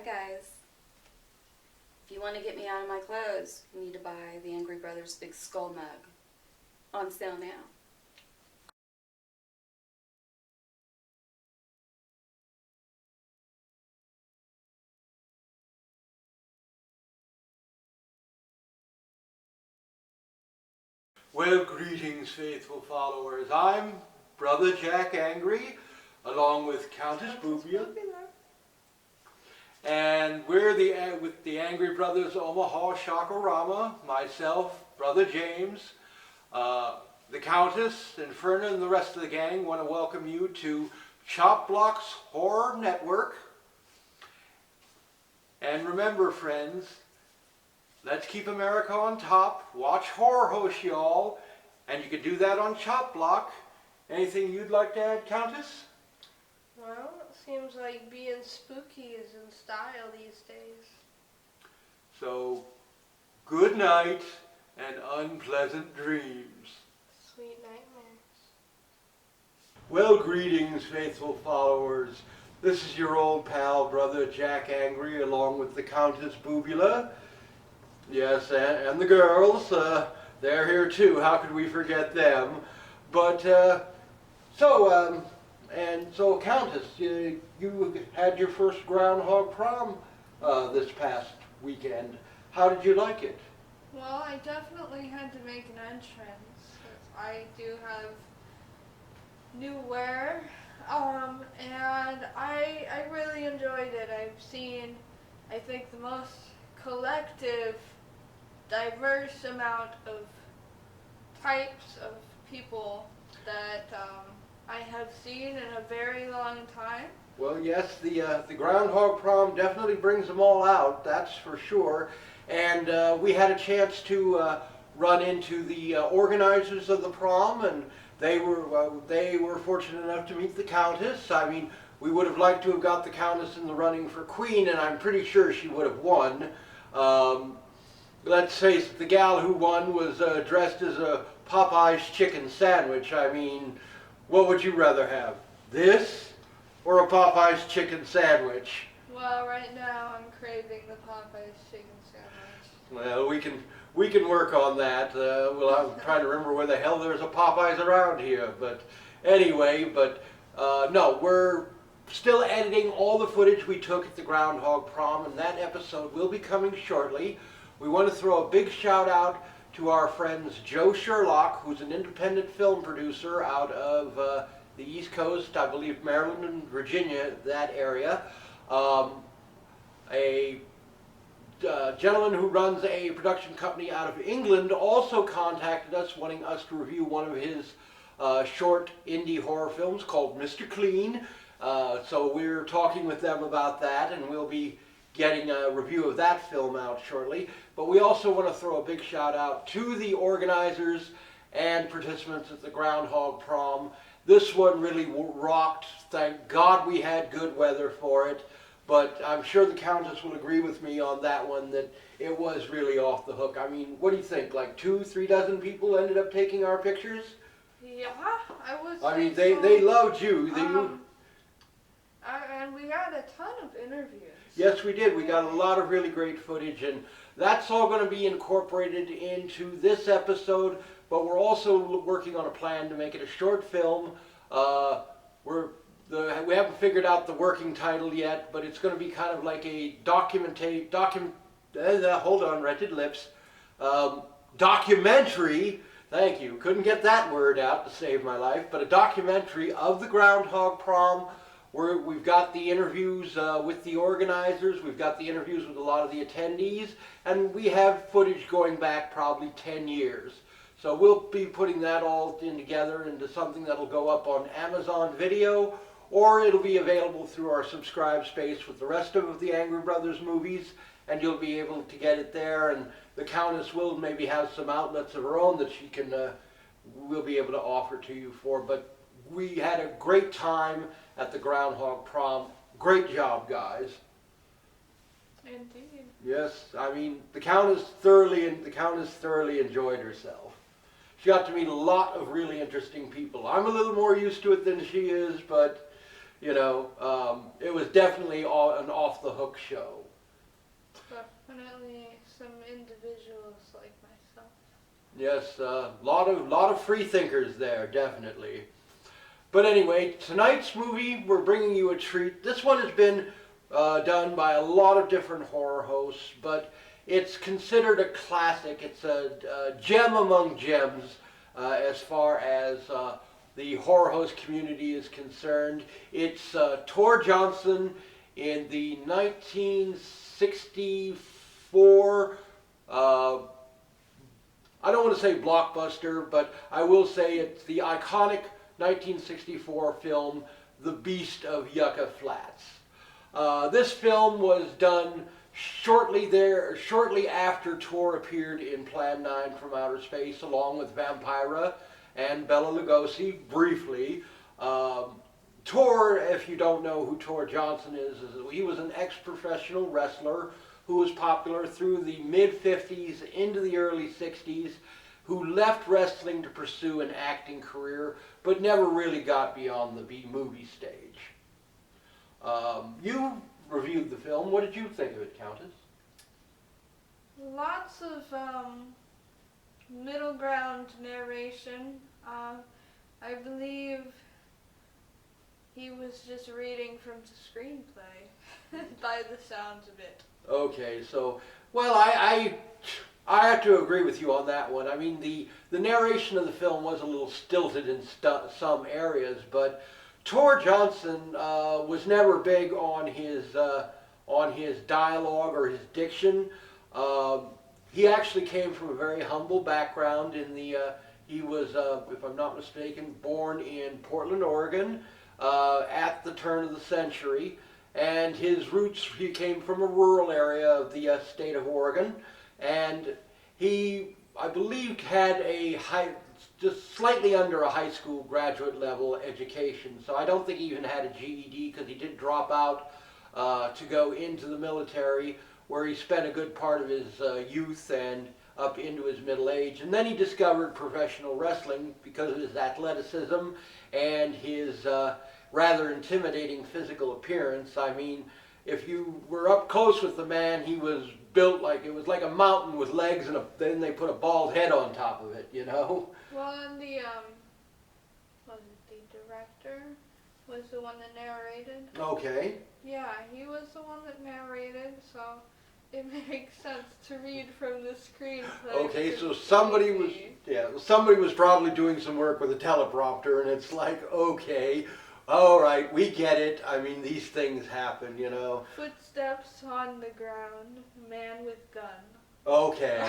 guys. If you want to get me out of my clothes, you need to buy the Angry Brothers Big Skull mug. On sale now. Well, greetings, faithful followers. I'm Brother Jack Angry, along with Countess Boobula. And we're with the Angry Brothers Omaha Shakarama, myself, Brother James, the Countess, Inferna, and the rest of the gang want to welcome you to Chop Block's Horror Network. And remember, friends, let's keep America on top. Watch Horror Host, y'all. And you can do that on Chop Block. Anything you'd like to add, Countess? Well, it seems like being spooky is in style these days. So, good night and unpleasant dreams. Sweet nightmares. Well, greetings, faithful followers. This is your old pal, Brother Jack Angry, along with the Countess Boobula. Yes, and the girls. They're here too. How could we forget them? But, So, Countess, you had your first groundhog prom this past weekend. How did you like it? Well, I definitely had to make an entrance. I do have new wear, and I really enjoyed it. I've seen, I think, the most collective, diverse amount of types of people that I have seen in a very long time. Well, yes, the groundhog prom definitely brings them all out, that's for sure. And we had a chance to run into the organizers of the prom, and they were fortunate enough to meet the Countess. I mean, we would have liked to have got the Countess in the running for Queen, and I'm pretty sure she would have won. Let's face it, the gal who won was dressed as a Popeye's chicken sandwich. I mean, what would you rather have? This or a Popeye's chicken sandwich? Well, right now I'm craving the Popeye's chicken sandwich. Well, we can work on that. Well, I'm trying to remember where the hell there's a Popeye's around here. But anyway, no, we're still editing all the footage we took at the groundhog prom, and that episode will be coming shortly. We want to throw a big shout out to our friends Joe Sherlock, who's an independent film producer out of the East Coast, I believe Maryland and Virginia, that area. A gentleman who runs a production company out of England also contacted us wanting us to review one of his short indie horror films called Mr. Clean. So we're talking with them about that, and we'll be getting a review of that film out shortly. But we also want to throw a big shout out to the organizers and participants at the groundhog prom. This one really rocked. Thank God we had good weather for it. But I'm sure the Countess will agree with me on that one, that it was really off the hook. I mean, what do you think? Like 2-3 dozen people ended up taking our pictures? Yeah, I was. I mean, they loved you. And we had a ton of interviews. Yes, we did. We got a lot of really great footage, and that's all going to be incorporated into this episode, but we're also working on a plan to make it a short film. We haven't figured out the working title yet, but it's going to be kind of like a documentary, thank you, couldn't get that word out to save my life, but a documentary of the groundhog prom. We've got the interviews with the organizers, we've got the interviews with a lot of the attendees, and we have footage going back probably 10 years. So we'll be putting that all together into something that'll go up on Amazon Video, or it'll be available through our subscribe space with the rest of the Angry Brothers movies, and you'll be able to get it there, and the Countess will maybe have some outlets of her own that she can, will be able to offer to you for. But we had a great time at the groundhog prom. Great job, guys. Indeed. Yes, I mean, the Countess thoroughly enjoyed herself. She got to meet a lot of really interesting people. I'm a little more used to it than she is, but You know, it was definitely an off-the-hook show. Definitely some individuals like myself. Yes, lot of free thinkers there, definitely. But anyway, tonight's movie, we're bringing you a treat. This one has been done by a lot of different horror hosts, but it's considered a classic. It's a gem among gems as far as the horror host community is concerned. It's Tor Johnson in the 1964, I don't want to say blockbuster, but I will say it's the iconic 1964 film, The Beast of Yucca Flats. This film was done shortly after Tor appeared in Plan 9 from Outer Space, along with Vampira and Bela Lugosi, briefly. Tor, if you don't know who Tor Johnson is he was an ex-professional wrestler who was popular through the mid-50s into the early 60s, who left wrestling to pursue an acting career, but never really got beyond the B-movie stage. You reviewed the film. What did you think of it, Countess? Lots of middle ground narration. I believe he was just reading from the screenplay by the sounds of it. Okay, so, well, I have to agree with you on that one. I mean, the narration of the film was a little stilted in some areas, but Tor Johnson was never big on his dialogue or his diction. He actually came from a very humble background. He was, if I'm not mistaken, born in Portland, Oregon, at the turn of the century. And his roots, he came from a rural area of the state of Oregon, and he, I believe, had just slightly under a high school graduate level education. So I don't think he even had a GED, because he did drop out to go into the military, where he spent a good part of his youth and up into his middle age. And then he discovered professional wrestling because of his athleticism and his rather intimidating physical appearance. I mean, if you were up close with the man, he was built like, it was like a mountain with legs, and then they put a bald head on top of it, you know? Well, and the director was the one that narrated. Okay. Yeah, he was the one that narrated, so it makes sense to read from the screenplay. Okay, so somebody was probably doing some work with a teleprompter, and it's like, okay, all right, we get it. I mean, these things happen, you know. Footsteps on the ground, man with gun. Okay.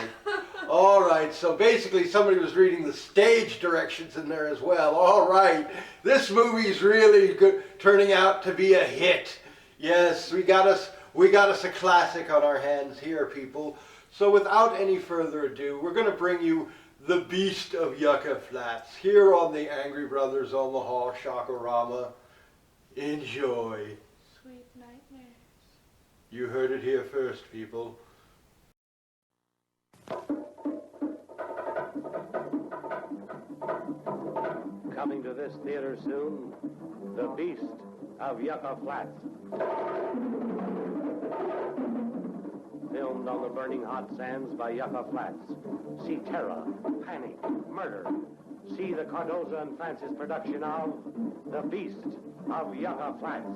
All right, so basically somebody was reading the stage directions in there as well. All right, this movie's really good, turning out to be a hit. Yes, we got us a classic on our hands here, people. So without any further ado, we're going to bring you The Beast of Yucca Flats here on the Angry Brothers Omaha Shockorama. Enjoy. Sweet nightmares. You heard it here first, people. Coming to this theater soon, The Beast of Yucca Flats. Filmed on the burning hot sands by Yucca Flats. See terror, panic, murder. See the Cardoza and Francis production of The Beast of Yucca Flats.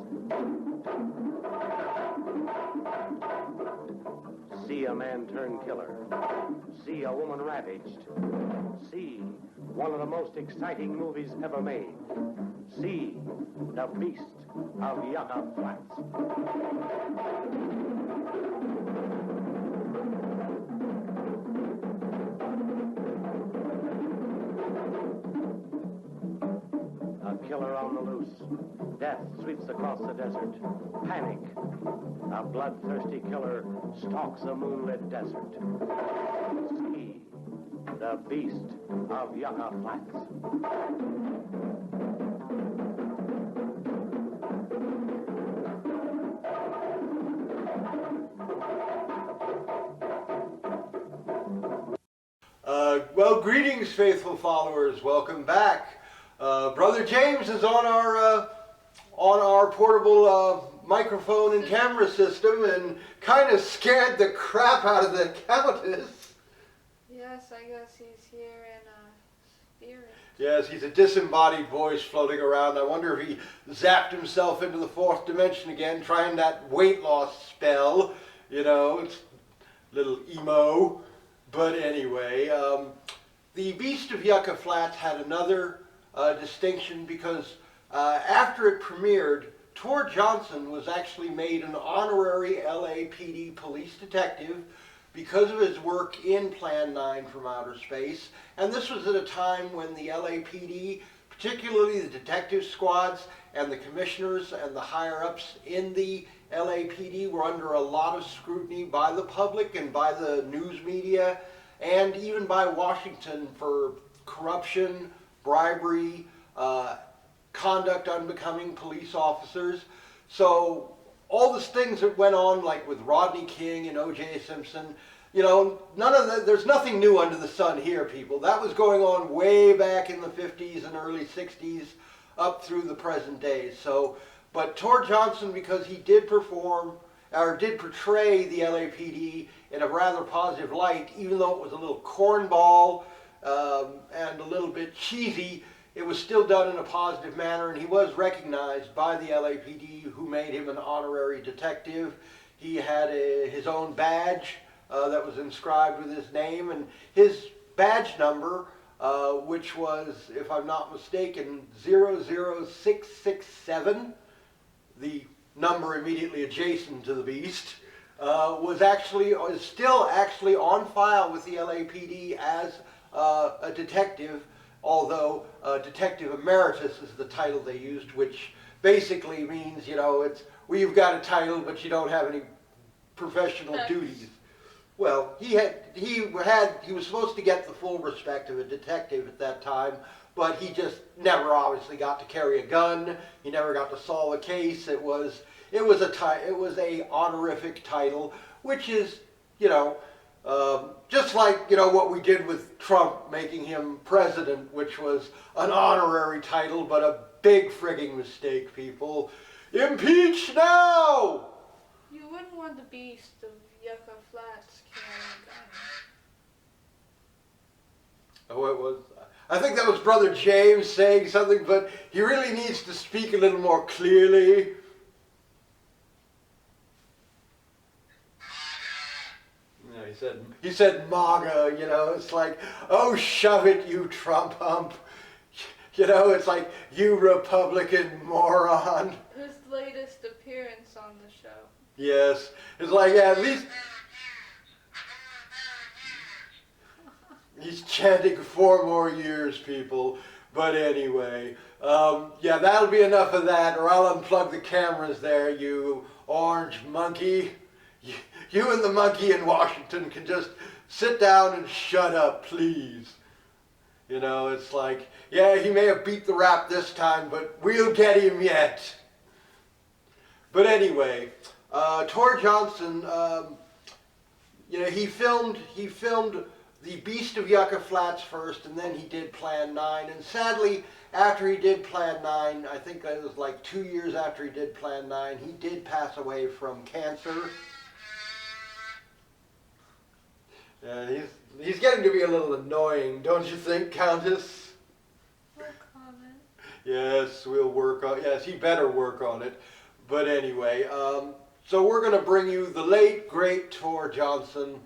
See a man turn killer. See a woman ravaged. See one of the most exciting movies ever made. See The Beast of Yucca Flats. A killer on the loose. Death sweeps across the desert. Panic. A bloodthirsty killer stalks a moonlit desert. See The Beast of Yucca Flats. Well, greetings, faithful followers. Welcome back. Brother James is on on our portable microphone and camera system and kind of scared the crap out of the countess. Yes, I guess he's here in spirit. Yes, he's a disembodied voice floating around. I wonder if he zapped himself into the fourth dimension again, trying that weight loss spell. You know, it's a little emo. But anyway, the Beast of Yucca Flats had another distinction because after it premiered, Tor Johnson was actually made an honorary LAPD police detective because of his work in Plan 9 from Outer Space. And this was at a time when the LAPD, particularly the detective squads and the commissioners and the higher-ups in the LAPD, were under a lot of scrutiny by the public and by the news media and even by Washington for corruption, bribery, conduct unbecoming police officers. So all these things that went on, like with Rodney King and O.J. Simpson, you know, none of that, there's nothing new under the sun here, people. That was going on way back in the 50s and early 60s up through the present day. So, but Tor Johnson, because he did perform, or did portray the LAPD in a rather positive light, even though it was a little cornball and a little bit cheesy, it was still done in a positive manner, and he was recognized by the LAPD, who made him an honorary detective. He had his own badge that was inscribed with his name, and his badge number, which was, if I'm not mistaken, 00667, the number immediately adjacent to the Beast, is still actually on file with the LAPD as a detective, although Detective Emeritus is the title they used, which basically means, you know, it's, well, you've got a title, but you don't have any professional duties. Well, he was supposed to get the full respect of a detective at that time, but he just never obviously got to carry a gun. He never got to solve a case. It was a honorific title, which is, you know, just like, you know, what we did with Trump making him president, which was an honorary title, but a big frigging mistake, people. Impeach now! You wouldn't want the Beast of Yucca Flats carrying a gun. Oh, it was. I think that was Brother James saying something, but he really needs to speak a little more clearly. Yeah, he said MAGA, you know, it's like, oh, shove it, you Trump hump. You know, it's like, you Republican moron. His latest appearance on the show. Yes, it's like, yeah, at least he's chanting 4 more years, people. But anyway, yeah, that'll be enough of that, or I'll unplug the cameras there, you orange monkey. You and the monkey in Washington can just sit down and shut up, please. You know, it's like, yeah, he may have beat the rap this time, but we'll get him yet. But anyway, Tor Johnson, you know, he filmed The Beast of Yucca Flats first, and then he did Plan 9. And sadly, after he did Plan 9, I think it was like 2 years after he did Plan 9, he did pass away from cancer. And he's getting to be a little annoying, don't you think, Countess? No comment. Yes, we'll work on. Yes, he better work on it. But anyway, so we're going to bring you the late great Tor Johnson,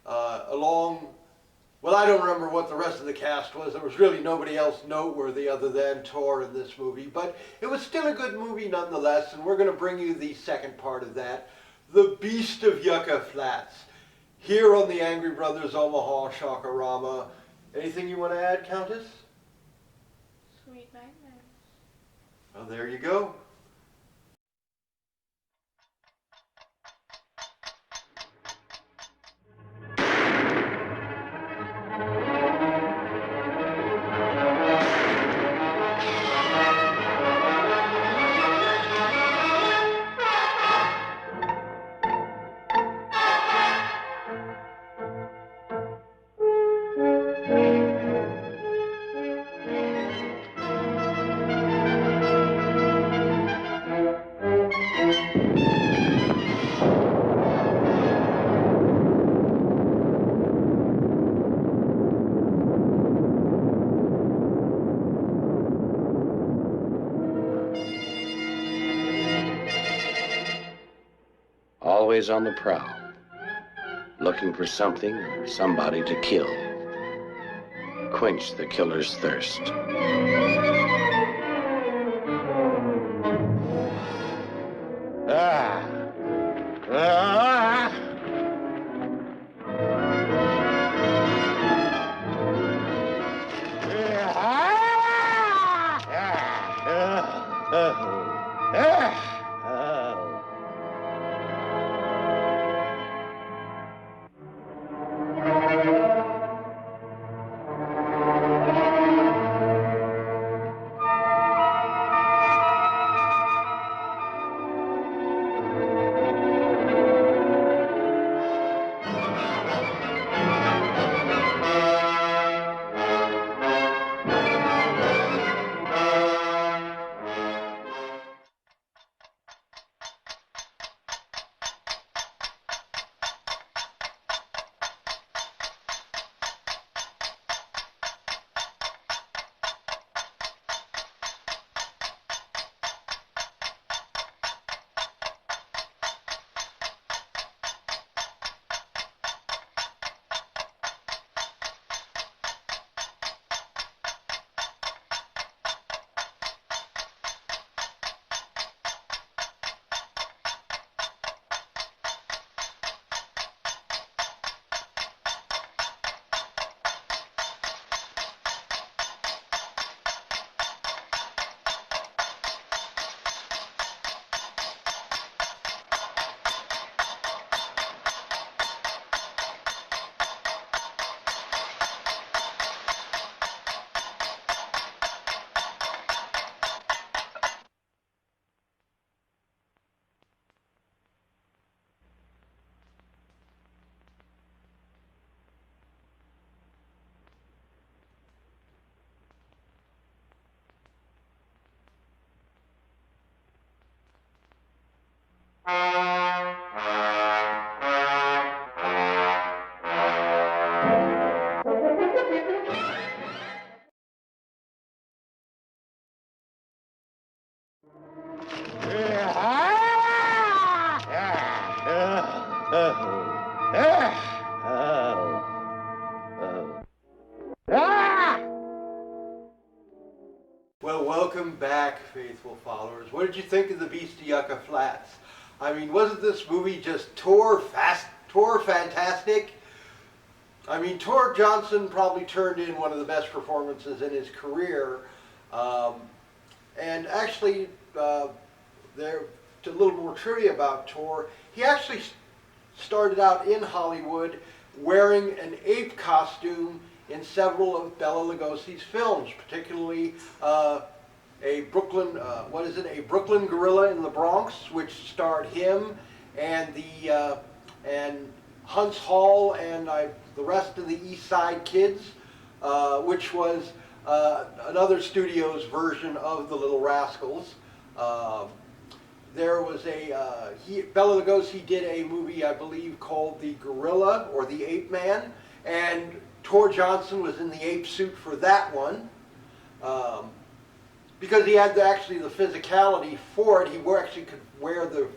along. Well, I don't remember what the rest of the cast was. There was really nobody else noteworthy other than Tor in this movie, but it was still a good movie nonetheless. And we're going to bring you the second part of that, The Beast of Yucca Flats. Here on the Angry Brothers Omaha Shockorama. Anything you want to add, Countess? Sweet nightmares. Well, there you go. always on the prowl, looking for something or somebody to kill. Quench the killer's thirst. Ah! Ah! Well, welcome back, faithful followers. What did you think of the Beast of Yucca Flats? I mean, wasn't this movie just fantastic? I mean, Tor Johnson probably turned in one of the best performances in his career. And actually, there's a little more trivia about Tor. He actually started out in Hollywood wearing an ape costume in several of Bela Lugosi's films, particularly a Brooklyn Gorilla in the Bronx, which starred him and Hunts Hall and the rest of the East Side Kids, which was another studio's version of the Little Rascals. There was Bela Lugosi did a movie, I believe, called The Gorilla or The Ape Man, and Tor Johnson was in the ape suit for that one. Because he had actually the physicality for it, he actually could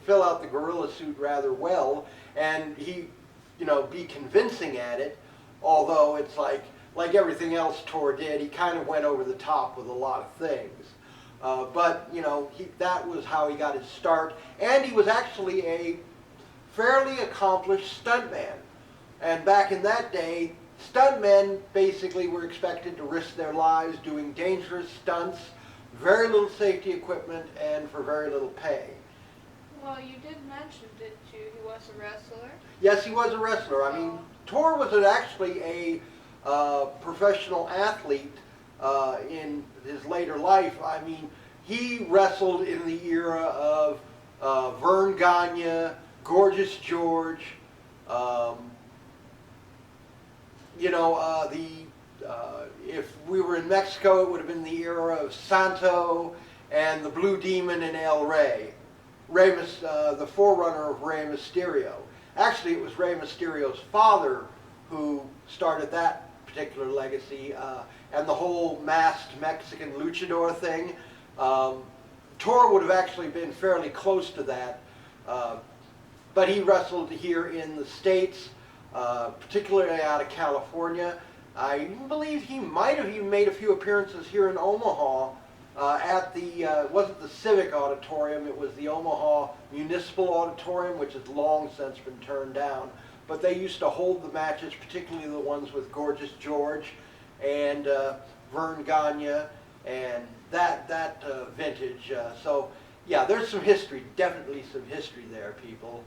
fill out the gorilla suit rather well, and he, be convincing at it. Although it's like everything else Tor did, he kind of went over the top with a lot of things. But that was how he got his start, and he was actually a fairly accomplished stuntman. And back in that day, stuntmen basically were expected to risk their lives doing dangerous stunts, very little safety equipment, and for very little pay. Well, you did mention, didn't you, he was a wrestler? Yes, he was a wrestler. I mean, Tor was actually a professional athlete in his later life. I mean, he wrestled in the era of Vern Gagne, Gorgeous George, if we were in Mexico, it would have been the era of Santo and the Blue Demon and El Rey. The forerunner of Rey Mysterio. Actually, it was Rey Mysterio's father who started that particular legacy, and the whole masked Mexican luchador thing. Tor would have actually been fairly close to that. but he wrestled here in the States, particularly out of California. I believe he might have even made a few appearances here in Omaha at the, it wasn't the Civic Auditorium, it was the Omaha Municipal Auditorium, which has long since been turned down. But they used to hold the matches, particularly the ones with Gorgeous George and Vern Gagne and that vintage. So yeah, there's some history, definitely some history there, people.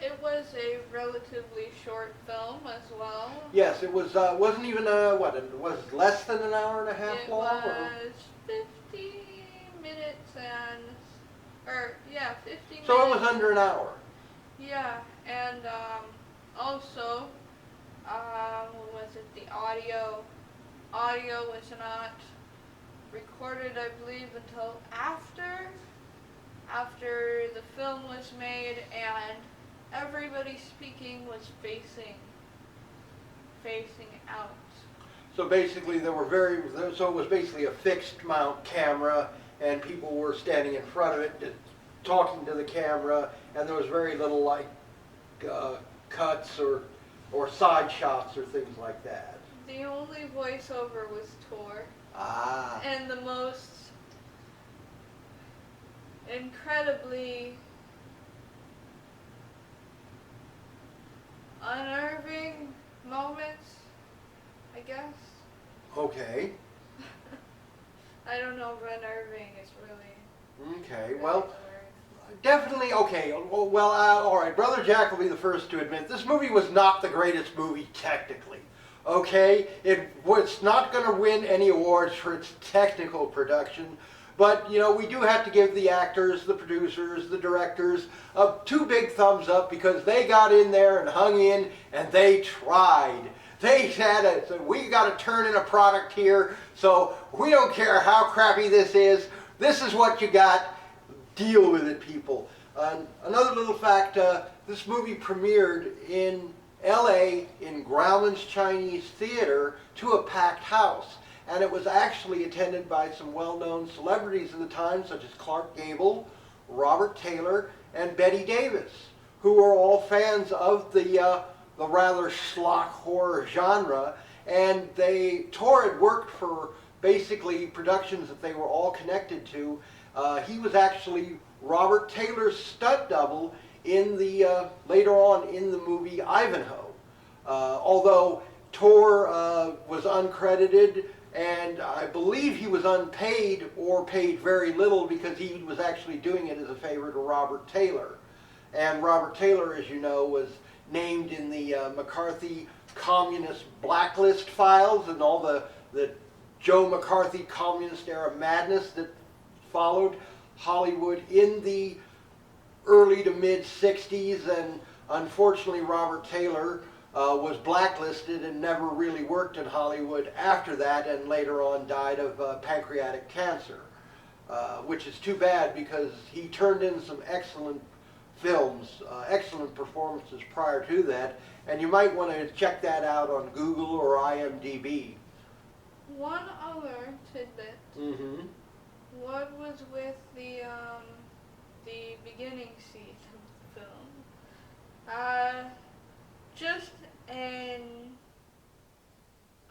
It was a relatively short film as well. Yes, it was. Wasn't even what? It was less than an hour and a half long. It was 50 minutes and, 50 minutes. So it was under an hour. Yeah, and also, what was it? The audio was not recorded, I believe, until after the film was made, and everybody speaking was facing out. So basically, so it was basically a fixed mount camera, and people were standing in front of it, talking to the camera, and there was very little like cuts or side shots or things like that. The only voiceover was Tor. Ah. And the most incredibly unnerving moments, I guess. Okay. I don't know if unnerving is really... Okay, really well, the word. definitely, okay, well, all right, Brother Jack will be the first to admit this movie was not the greatest movie technically, okay? It was not going to win any awards for its technical production, but, you know, we do have to give the actors, the producers, the directors, 2 big thumbs up because they got in there and hung in and they tried. They said, we got to turn in a product here, so we don't care how crappy this is. This is what you got. Deal with it, people. Another little fact, this movie premiered in LA in Grauman's Chinese Theater to a packed house. And it was actually attended by some well-known celebrities of the time, such as Clark Gable, Robert Taylor, and Bette Davis, who were all fans of the rather schlock horror genre. And Tor had worked for basically productions that they were all connected to. He was actually Robert Taylor's stunt double in the later on in the movie Ivanhoe. Although Tor was uncredited, and I believe he was unpaid or paid very little because he was actually doing it as a favor to Robert Taylor. And Robert Taylor, as you know, was named in the McCarthy communist blacklist files and all the Joe McCarthy communist era madness that followed Hollywood in the early to mid 60s, and unfortunately Robert Taylor was blacklisted and never really worked in Hollywood after that, and later on died of pancreatic cancer, which is too bad because he turned in some excellent films, excellent performances prior to that, and you might want to check that out on Google or IMDb. One other tidbit. Mm-hmm. What was with the beginning scene of the film? Just an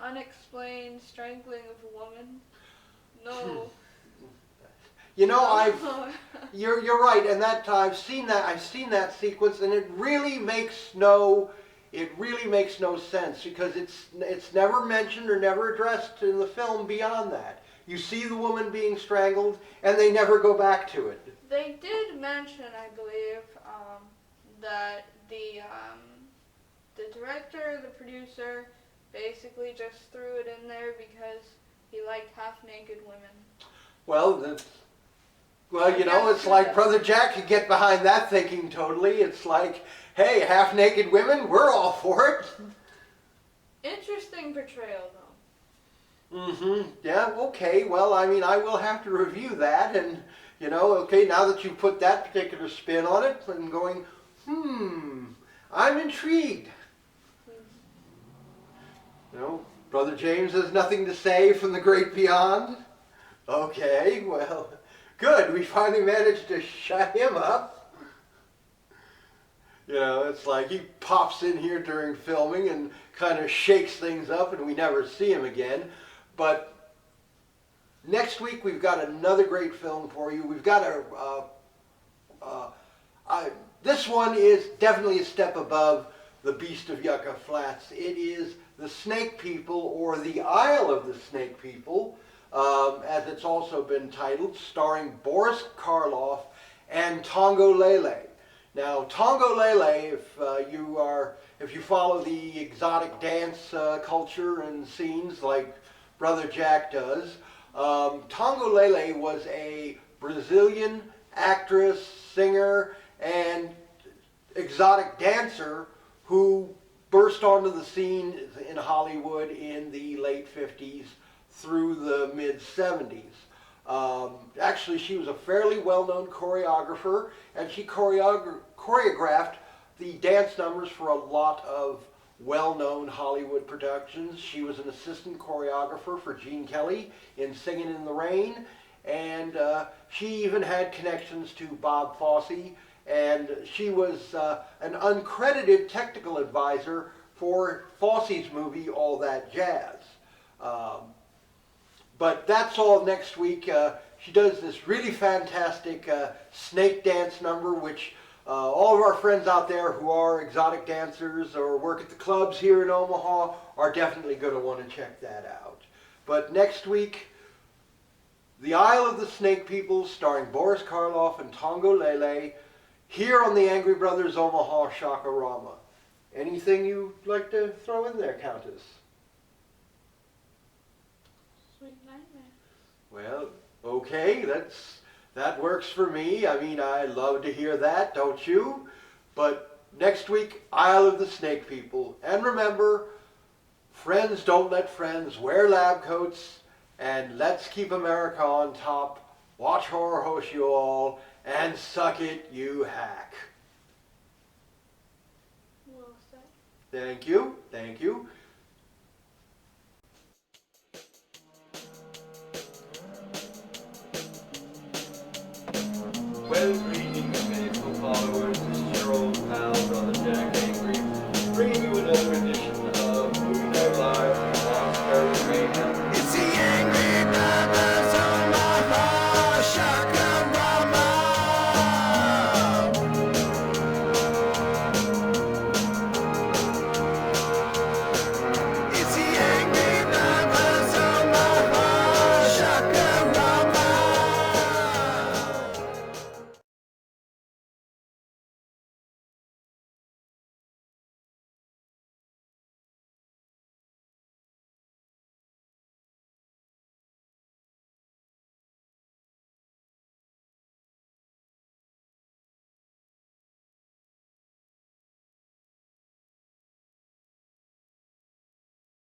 unexplained strangling of a woman. No. You know, you're right, and that I've seen that sequence, and it really makes no sense because it's never mentioned or never addressed in the film beyond that. You see the woman being strangled, and they never go back to it. They did mention, I believe, that the director, the producer, basically just threw it in there because he liked half-naked women. Well, you know, it's like Brother Jack could get behind that thinking totally. It's like, hey, half-naked women, we're all for it. Interesting portrayal, though. Mm-hmm. Yeah, okay. Well, I mean, I will have to review that, and, you know, okay, now that you put that particular spin on it, I'm going, I'm intrigued. You know, Brother James has nothing to say from the great beyond. Okay, well, Good, we finally managed to shut him up. You know, it's like he pops in here during filming and kind of shakes things up and we never see him again. But next week we've got another great film for you. We've got this one is definitely a step above the Beast of Yucca Flats. It is The Snake People, or The Isle of the Snake People, as it's also been titled, starring Boris Karloff and Tongo Lele. Now, Tongo Lele, if you follow the exotic dance culture and scenes like Brother Jack does, Tongo Lele was a Brazilian actress, singer, and exotic dancer who burst onto the scene in Hollywood in the late 50s through the mid 70s. Actually, she was a fairly well-known choreographer, and she choreographed the dance numbers for a lot of well-known Hollywood productions. She was an assistant choreographer for Gene Kelly in Singin' in the Rain, and she even had connections to Bob Fosse, and she was an uncredited technical advisor for Fosse's movie All That Jazz. But that's all next week. She does this really fantastic snake dance number, which all of our friends out there who are exotic dancers or work at the clubs here in Omaha are definitely going to want to check that out. But next week, The Isle of the Snake People, starring Boris Karloff and Tongo Lele, here on the Angry Brothers Omaha Shakarama. Anything you'd like to throw in there, Countess? Sweet nightmare. Well, okay, that works for me. I mean, I love to hear that, don't you? But next week, Isle of the Snake People. And remember, friends don't let friends wear lab coats, and let's keep America on top. Watch Horror Host you all, and suck it, you hack. Well said. Thank you, thank you.